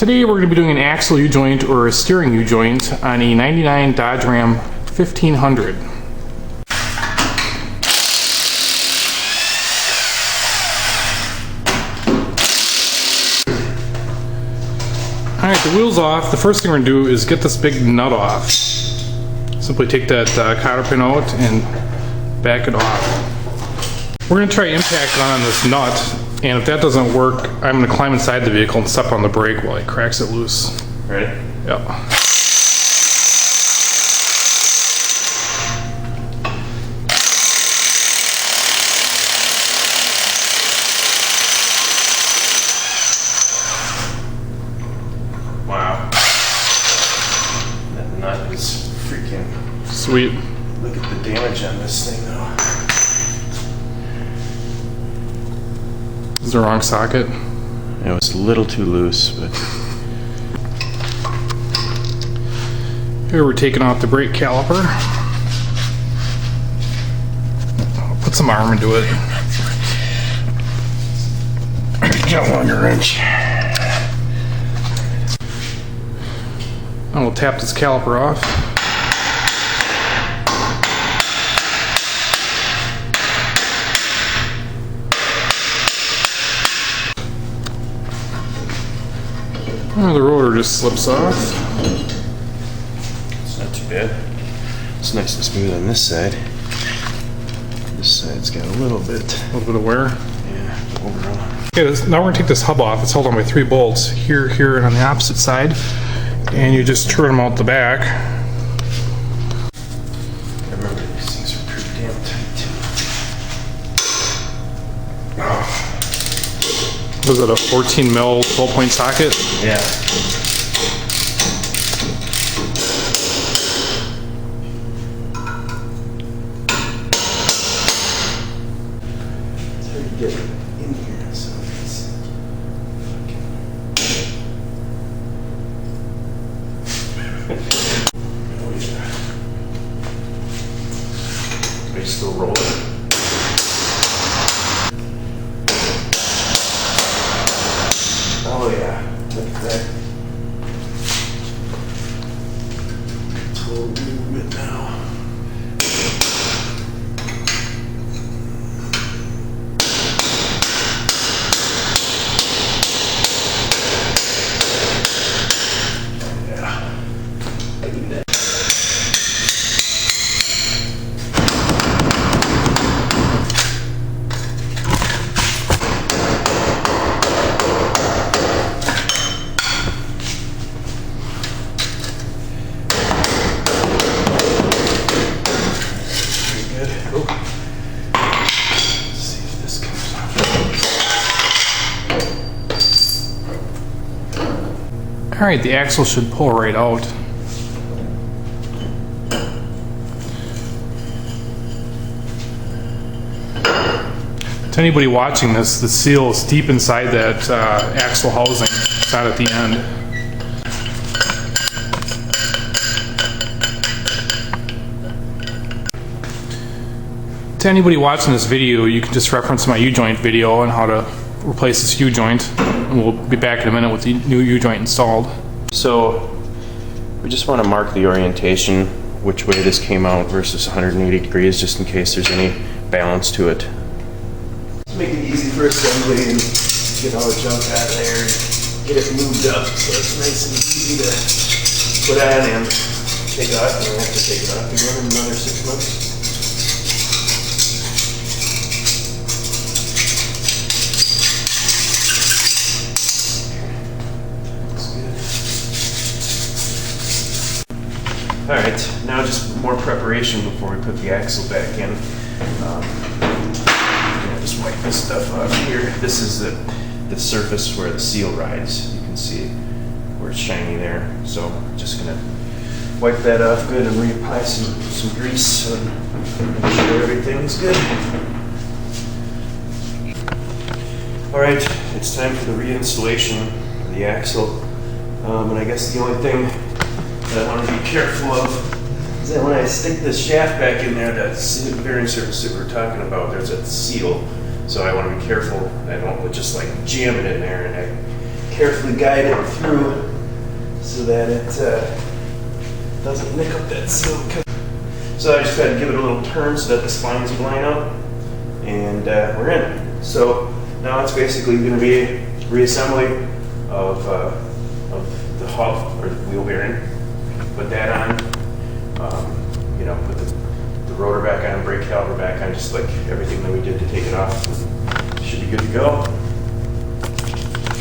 Today we're going to be doing an axle U-joint or a steering U-joint on a 99 Dodge Ram 1500. Alright, the wheel's off. The first thing we're going to do is get this big nut off. Simply take that cotter pin out and back it off. We're going to try impact on this nut, and if that doesn't work, I'm going to climb inside the vehicle and step on the brake while he cracks it loose. Ready? Yep. Wow. That nut is freaking Sweet. Look at the damage on this thing though. Is the wrong socket? It was a little too loose, but here we're taking off the brake caliper. Put some arm into it. got one wrench. And we'll tap this caliper off. Oh, the rotor just slips off. It's not too bad. It's nice and smooth on this side. This side's got a little bit of wear. Yeah, overall. Okay, now we're going to take this hub off. It's held on by 3 bolts, here, here, and on the opposite side. And you just turn them out the back. I remember these things are pretty damn tight too. Oh. Was it a 14 mil 12-point socket? Yeah. It's hard to get in here, so it's oh yeah. Are you still rolling? Oh yeah, look at that. Total movement now. Yeah. Look at that. Alright, the axle should pull right out. To anybody watching this, the seal is deep inside that axle housing. It's not at the end. To anybody watching this video, you can just reference my U-joint video on how to replace this U-joint, and we'll be back in a minute with the new U-joint installed. So we just want to mark the orientation, which way this came out versus 180 degrees, just in case there's any balance to it. Make it easy for assembly and get all the junk out of there and get it moved up so it's nice and easy to put on and take off. And we have to take it off again in another 6 months. Alright, now just more preparation before we put the axle back in. Just wipe this stuff off here. This is the surface where the seal rides. You can see where it's shiny there. So I'm just going to wipe that off good and reapply some grease and make sure everything's good. Alright, it's time for the reinstallation of the axle. And I guess the only thing that I want to be careful of is that when I stick this shaft back in there, that bearing surface that we were talking about, there's a seal. So I want to be careful I don't just like jam it in there and carefully guide it through so that it doesn't nick up that silk. So I just had to give it a little turn so that the spines would line up, and we're in. So now it's basically going to be reassembly of the hub or the wheel bearing. Put that on, you know, put the rotor back on, brake caliper back on, just like everything that we did to take it off. Should be good to go.